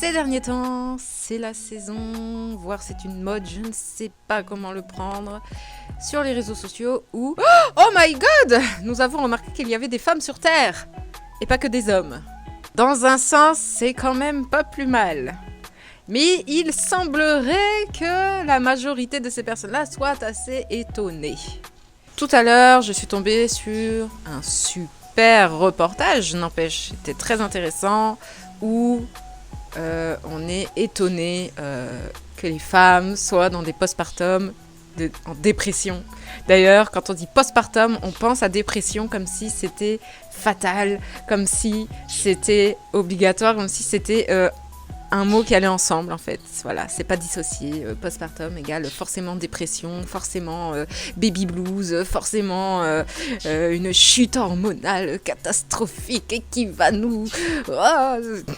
Ces derniers temps, c'est la saison, voire c'est une mode, je ne sais pas comment le prendre, sur les réseaux sociaux où... Oh my god! Nous avons remarqué qu'il y avait des femmes sur Terre, et pas que des hommes. Dans un sens, c'est quand même pas plus mal. Mais il semblerait que la majorité de ces personnes-là soient assez étonnées. Tout à l'heure, je suis tombée sur un super reportage, n'empêche, c'était très intéressant, où on est étonné que les femmes soient dans des postpartum en dépression. D'ailleurs, quand on dit postpartum, on pense à dépression comme si c'était fatal, comme si c'était obligatoire, comme si c'était un mot qui allait ensemble en fait. Voilà, c'est pas dissocié. Postpartum égale forcément dépression, forcément baby blues, forcément une chute hormonale catastrophique et qui va nous... Oh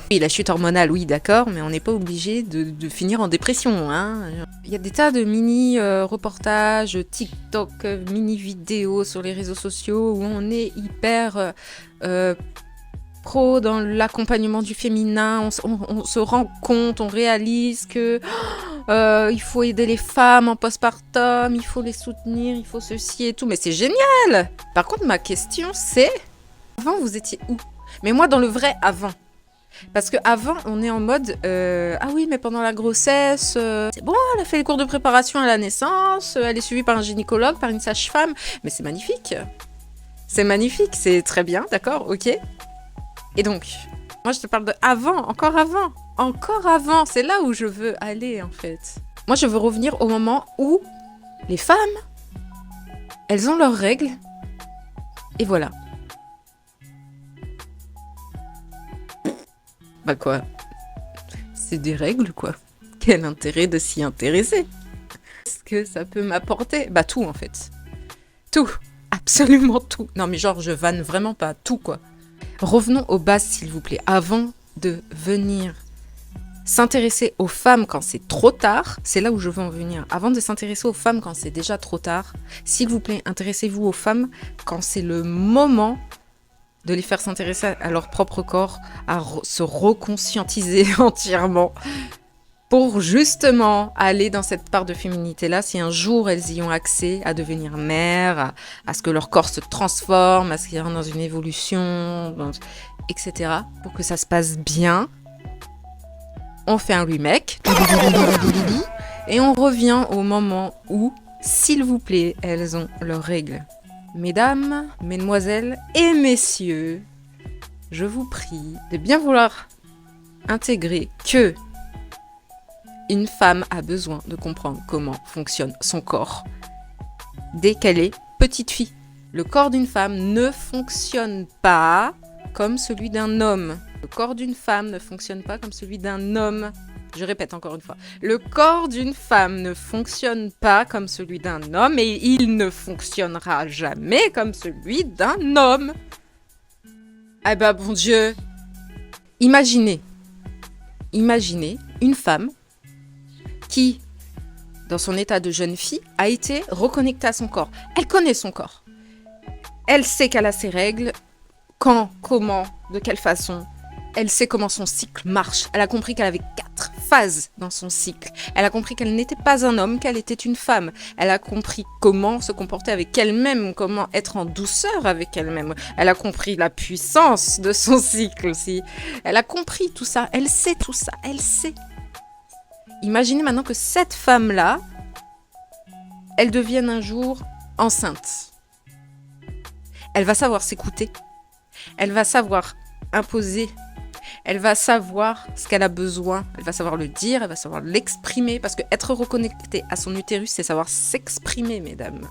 oui, la chute hormonale, oui, d'accord, mais on n'est pas obligé de finir en dépression. Hein. Il y a des tas de mini-reportages, TikTok, mini-vidéos sur les réseaux sociaux où on est hyper... pro dans l'accompagnement du féminin, on se rend compte, on réalise que il faut aider les femmes en postpartum, il faut les soutenir, il faut ceci et tout, mais c'est génial. Par contre, ma question c'est, avant vous étiez où? Mais moi dans le vrai avant. Parce que avant on est en mode ah oui mais pendant la grossesse c'est bon, elle a fait les cours de préparation à la naissance, elle est suivie par un gynécologue, par une sage-femme, mais c'est magnifique, c'est très bien, d'accord, ok. Et donc, moi je te parle de avant, encore avant, c'est là où je veux aller en fait. Moi je veux revenir au moment où les femmes, elles ont leurs règles, et voilà. Bah quoi, c'est des règles quoi. Quel intérêt de s'y intéresser? Qu'est-ce que ça peut m'apporter? Bah tout en fait. Tout, absolument tout. Non mais genre je vanne vraiment pas, tout quoi. Revenons aux bases, s'il vous plaît. Avant de venir s'intéresser aux femmes quand c'est trop tard, c'est là où je veux en venir. Avant de s'intéresser aux femmes quand c'est déjà trop tard, s'il vous plaît, intéressez-vous aux femmes quand c'est le moment de les faire s'intéresser à leur propre corps, à se reconscientiser entièrement, pour justement aller dans cette part de féminité-là, si un jour elles y ont accès, à devenir mères, à ce que leur corps se transforme, à ce qu'ils rentrent dans une évolution, etc. Pour que ça se passe bien, on fait un remake, et on revient au moment où, s'il vous plaît, elles ont leurs règles. Mesdames, mesdemoiselles et messieurs, je vous prie de bien vouloir intégrer que une femme a besoin de comprendre comment fonctionne son corps dès qu'elle est petite fille. Le corps d'une femme ne fonctionne pas comme celui d'un homme. Le corps d'une femme ne fonctionne pas comme celui d'un homme. Je répète encore une fois. Le corps d'une femme ne fonctionne pas comme celui d'un homme et il ne fonctionnera jamais comme celui d'un homme. Ah bah bon Dieu. Imaginez une femme qui, dans son état de jeune fille, a été reconnectée à son corps. Elle connaît son corps. Elle sait qu'elle a ses règles, quand, comment, de quelle façon. Elle sait comment son cycle marche. Elle a compris qu'elle avait 4 phases dans son cycle. Elle a compris qu'elle n'était pas un homme, qu'elle était une femme. Elle a compris comment se comporter avec elle-même, comment être en douceur avec elle-même. Elle a compris la puissance de son cycle aussi. Elle a compris tout ça. Elle sait tout ça. Elle sait. Imaginez maintenant que cette femme-là, elle devienne un jour enceinte. Elle va savoir s'écouter. Elle va savoir imposer. Elle va savoir ce qu'elle a besoin. Elle va savoir le dire. Elle va savoir l'exprimer. Parce que être reconnectée à son utérus, c'est savoir s'exprimer, mesdames.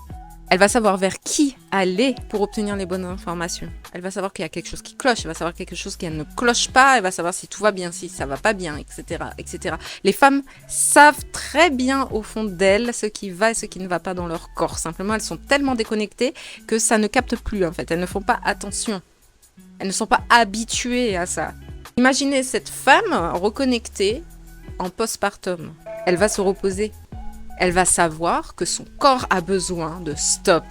Elle va savoir vers qui aller pour obtenir les bonnes informations. Elle va savoir qu'il y a quelque chose qui cloche. Elle va savoir quelque chose qui ne cloche pas. Elle va savoir si tout va bien, si ça va pas bien, etc., etc. Les femmes savent très bien au fond d'elles ce qui va et ce qui ne va pas dans leur corps. Simplement, elles sont tellement déconnectées que ça ne capte plus en fait. Elles ne font pas attention. Elles ne sont pas habituées à ça. Imaginez cette femme reconnectée en postpartum. Elle va se reposer. Elle va savoir que son corps a besoin de stop.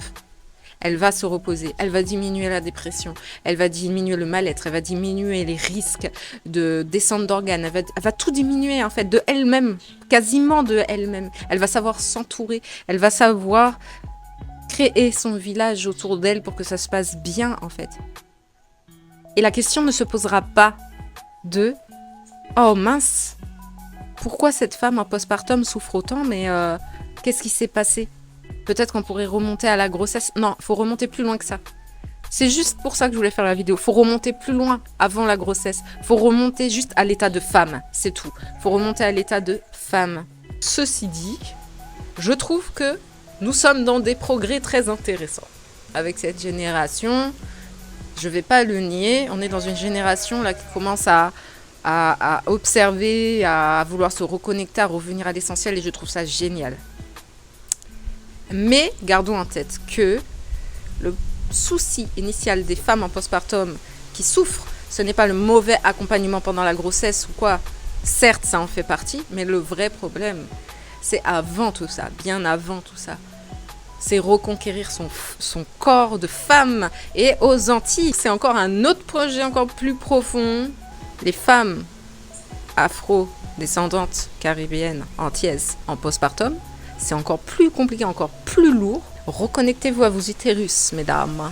elle va se reposer, elle va diminuer la dépression, elle va diminuer le mal-être, elle va diminuer les risques de descente d'organes, elle va tout diminuer en fait de elle-même, quasiment de elle-même. Elle va savoir s'entourer, elle va savoir créer son village autour d'elle pour que ça se passe bien en fait. Et la question ne se posera pas de « Oh mince, pourquoi cette femme en postpartum souffre autant, mais qu'est-ce qui s'est passé ?» Peut-être qu'on pourrait remonter à la grossesse. Non, il faut remonter plus loin que ça. C'est juste pour ça que je voulais faire la vidéo. Il faut remonter plus loin avant la grossesse. Il faut remonter juste à l'état de femme, c'est tout. Il faut remonter à l'état de femme. Ceci dit, je trouve que nous sommes dans des progrès très intéressants. Avec cette génération, je ne vais pas le nier, on est dans une génération là, qui commence à observer, à vouloir se reconnecter, à revenir à l'essentiel et je trouve ça génial. Mais gardons en tête que le souci initial des femmes en postpartum qui souffrent, ce n'est pas le mauvais accompagnement pendant la grossesse ou quoi. Certes, ça en fait partie, mais le vrai problème, c'est avant tout ça, bien avant tout ça. C'est reconquérir son corps de femme. Et aux Antilles, c'est encore un autre projet encore plus profond. Les femmes afro-descendantes caribéennes antillaises en postpartum, c'est encore plus compliqué, encore plus lourd. Reconnectez-vous à vos utérus, mesdames.